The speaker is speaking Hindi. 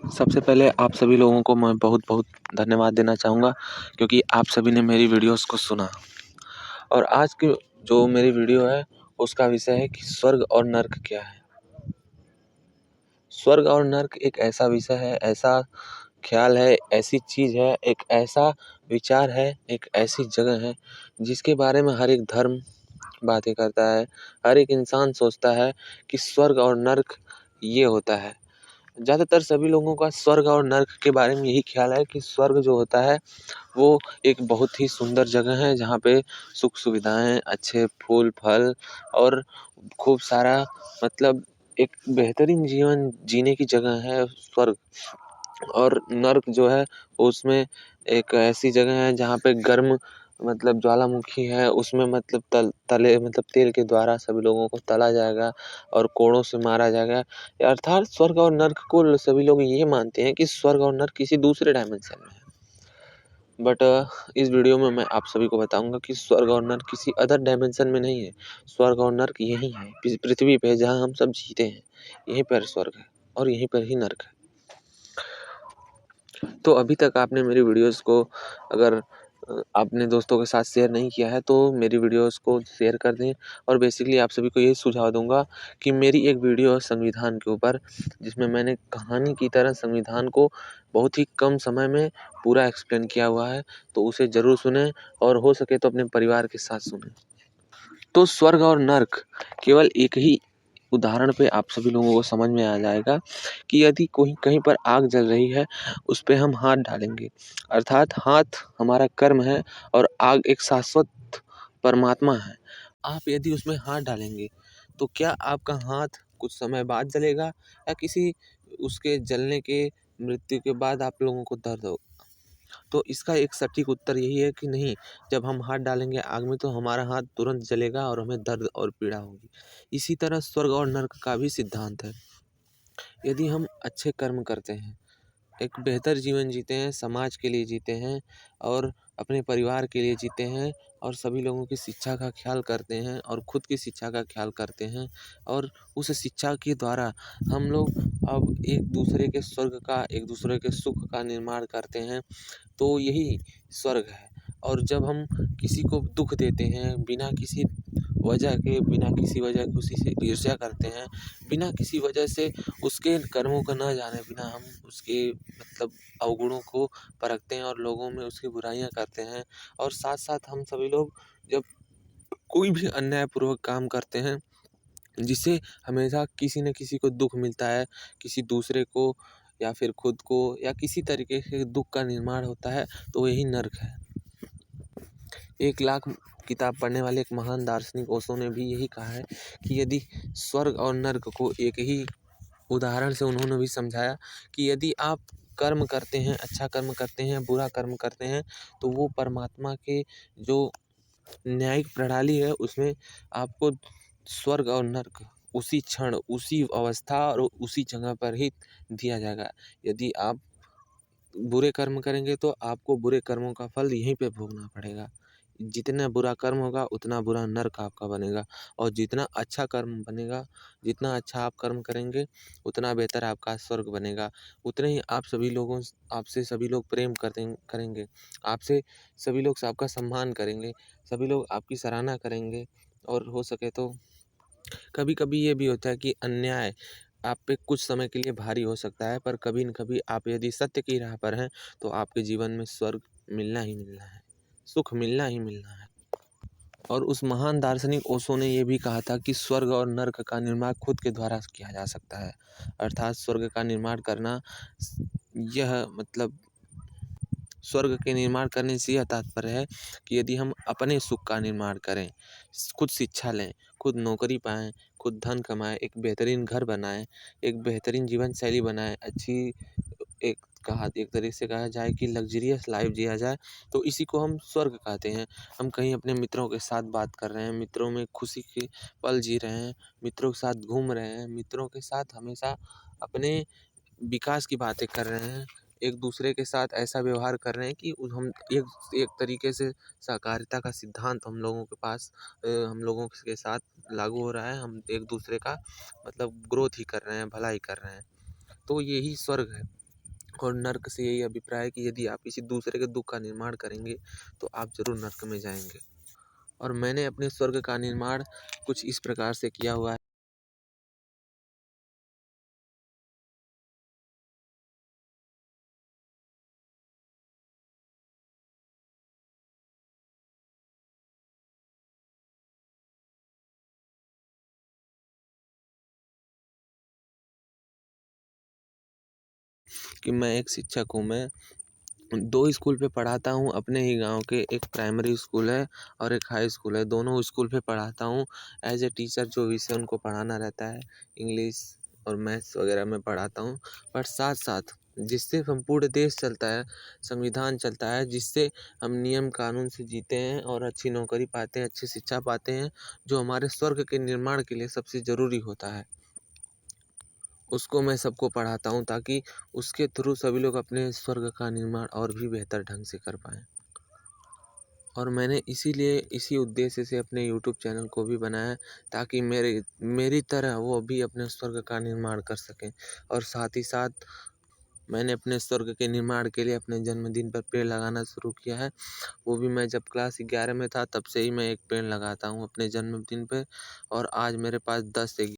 सबसे पहले आप सभी लोगों को मैं बहुत-बहुत धन्यवाद देना चाहूँगा क्योंकि आप सभी ने मेरी वीडियोस को सुना। और आज की जो मेरी वीडियो है उसका विषय है कि स्वर्ग और नर्क क्या है। स्वर्ग और नर्क एक ऐसा विषय है, ऐसा ख़्याल है, ऐसी चीज़ है, एक ऐसा विचार है, एक ऐसी जगह है जिसके बारे में हर एक धर्म बातें करता है। हर एक इंसान सोचता है कि स्वर्ग और नर्क ये होता है। ज़्यादातर सभी लोगों का स्वर्ग और नर्क के बारे में यही ख़्याल है कि स्वर्ग जो होता है वो एक बहुत ही सुंदर जगह है जहाँ पे सुख-सुविधाएँ, अच्छे फूल-फल और खूब सारा मतलब एक बेहतरीन जीवन जीने की जगह है स्वर्ग। और नर्क जो है उसमें एक ऐसी जगह है जहाँ पे गर्म मतलब ज्वालामुखी है, उसमें मतलब तले मतलब तेल के द्वारा सभी लोगों को तला जाएगा और कोड़ों से मारा जाएगा। अर्थात स्वर्ग और नर्क को सभी लोग ये मानते हैं कि स्वर्ग और नर्क किसी दूसरे डायमेंशन में है। बट इस वीडियो में मैं आप सभी को बताऊँगा कि स्वर्ग और नर्क किसी अदर डायमेंशन में नहीं है। स्वर्ग और नर्क यही है, इस पृथ्वी पे जहाँ हम सब जीते हैं, यहीं पर स्वर्ग है और यहीं पर ही नर्क है। तो अभी तक आपने मेरी वीडियोस को अगर आपने दोस्तों के साथ शेयर नहीं किया है तो मेरी वीडियोस को शेयर कर दें। और बेसिकली आप सभी को यही सुझाव दूँगा कि मेरी एक वीडियो है संविधान के ऊपर, जिसमें मैंने कहानी की तरह संविधान को बहुत ही कम समय में पूरा एक्सप्लेन किया हुआ है, तो उसे ज़रूर सुनें और हो सके तो अपने परिवार के साथ सुनें। तो स्वर्ग और नर्क केवल एक ही उदाहरण पे आप सभी लोगों को समझ में आ जाएगा कि यदि कोई कहीं पर आग जल रही है, उस पे हम हाथ डालेंगे, अर्थात हाथ हमारा कर्म है और आग एक शाश्वत परमात्मा है। आप यदि उसमें हाथ डालेंगे, तो क्या आपका हाथ कुछ समय बाद जलेगा या किसी उसके जलने के मृत्यु के बाद आप लोगों को दर्द हो? तो इसका एक सटीक उत्तर यही है कि नहीं, जब हम हाथ डालेंगे आग में तो हमारा हाथ तुरंत जलेगा और हमें दर्द और पीड़ा होगी। इसी तरह स्वर्ग और नर्क का भी सिद्धांत है। यदि हम अच्छे कर्म करते हैं, एक बेहतर जीवन जीते हैं, समाज के लिए जीते हैं और अपने परिवार के लिए जीते हैं और सभी लोगों की शिक्षा का ख्याल करते हैं और खुद की शिक्षा का ख्याल करते हैं और उस शिक्षा के द्वारा हम लोग अब एक दूसरे के स्वर्ग का, एक दूसरे के सुख का निर्माण करते हैं, तो यही स्वर्ग है। और जब हम किसी को दुख देते हैं बिना किसी वजह के, बिना किसी वजह के उसी से ईर्ष्या करते हैं, बिना किसी वजह से उसके कर्मों को ना जाने बिना हम उसके मतलब अवगुणों को परखते हैं और लोगों में उसकी बुराइयां करते हैं। और साथ साथ हम सभी लोग जब कोई भी अन्यायपूर्वक काम करते हैं जिससे हमेशा किसी न किसी को दुख मिलता है, किसी दूसरे को या फिर खुद को या किसी तरीके से दुख का निर्माण होता है, तो यही नर्क है। 1 लाख किताब पढ़ने वाले एक महान दार्शनिक ओशो ने भी यही कहा है कि यदि स्वर्ग और नर्क को एक ही उदाहरण से उन्होंने भी समझाया कि यदि आप कर्म करते हैं, अच्छा कर्म करते हैं, बुरा कर्म करते हैं, तो वो परमात्मा के जो न्यायिक प्रणाली है उसमें आपको स्वर्ग और नर्क उसी क्षण, उसी अवस्था और उसी जगह पर ही दिया जाएगा। यदि आप बुरे कर्म करेंगे तो आपको बुरे कर्मों का फल यहीं पे भोगना पड़ेगा। जितना बुरा कर्म होगा उतना बुरा नर्क आपका बनेगा और जितना अच्छा कर्म बनेगा, जितना अच्छा आप कर्म करेंगे उतना बेहतर आपका स्वर्ग बनेगा। उतने ही आप सभी लोगों आपसे सभी लोग प्रेम करेंगे, आपसे सभी लोग आपका सम्मान करेंगे, सभी लोग आपकी सराहना करेंगे। और हो सके तो कभी-कभी ये भी होता है कि अन्याय आप पे कुछ समय के लिए भारी हो सकता है, पर कभी न कभी आप यदि सत्य की राह पर हैं, तो आपके जीवन में स्वर्ग मिलना ही मिलना है, सुख मिलना ही मिलना है। और उस महान दार्शनिक ओशो ने ये भी कहा था कि स्वर्ग और नर्क का निर्माण खुद के द्वारा किया जा सकता है। अर्थात स्वर्ग का निर्माण करना यह मतलब स्वर्ग के निर्माण करने से यह तात्पर्य है कि यदि हम अपने सुख का निर्माण करें, खुद शिक्षा लें, खुद नौकरी पाएँ, खुद धन कमाएँ, एक बेहतरीन घर बनाएँ, एक बेहतरीन जीवन शैली बनाएँ, अच्छी एक तरीके से कहा जाए कि लग्ज़रियस लाइफ़ जिया जाए, तो इसी को हम स्वर्ग कहते हैं। हम कहीं अपने मित्रों के साथ बात कर रहे हैं, मित्रों में खुशी के पल जी रहे हैं, मित्रों के साथ घूम रहे हैं, मित्रों के साथ हमेशा अपने विकास की बातें कर रहे हैं, एक दूसरे के साथ ऐसा व्यवहार कर रहे हैं कि हम एक एक तरीके से सहकारिता का सिद्धांत हम लोगों के पास हम लोगों के साथ लागू हो रहा है। हम एक दूसरे का मतलब ग्रोथ ही कर रहे हैं, भलाई कर रहे हैं, तो यही स्वर्ग है। और नर्क से यही अभिप्राय है कि यदि आप किसी दूसरे के दुख का निर्माण करेंगे तो आप जरूर नर्क में जाएंगे। और मैंने अपने स्वर्ग का निर्माण कुछ इस प्रकार से किया हुआ है कि मैं एक शिक्षक हूँ। मैं 2 स्कूल पे पढ़ाता हूँ अपने ही गांव के। एक प्राइमरी स्कूल है और एक हाई स्कूल है। दोनों स्कूल पे पढ़ाता हूँ एज ए टीचर। जो विषय उनको पढ़ाना रहता है इंग्लिश और मैथ्स वगैरह मैं पढ़ाता हूँ। पर साथ साथ जिससे संपूर्ण देश चलता है, संविधान चलता है, जिससे हम नियम कानून से जीते हैं और अच्छी नौकरी पाते हैं, अच्छी शिक्षा पाते हैं, जो हमारे स्वर्ग के निर्माण के लिए सबसे ज़रूरी होता है, उसको मैं सबको पढ़ाता हूँ ताकि उसके थ्रू सभी लोग अपने स्वर्ग का निर्माण और भी बेहतर ढंग से कर पाएँ। और मैंने इसीलिए इसी उद्देश्य से अपने यूट्यूब चैनल को भी बनाया ताकि मेरी तरह वो भी अपने स्वर्ग का निर्माण कर सकें। और साथ ही साथ मैंने अपने स्वर्ग के निर्माण के लिए अपने जन्मदिन पर पेड़ लगाना शुरू किया है। वो भी मैं जब क्लास 11 में था तब से ही मैं एक पेड़ लगाता हूँ अपने जन्मदिन पे। और आज मेरे पास 10 से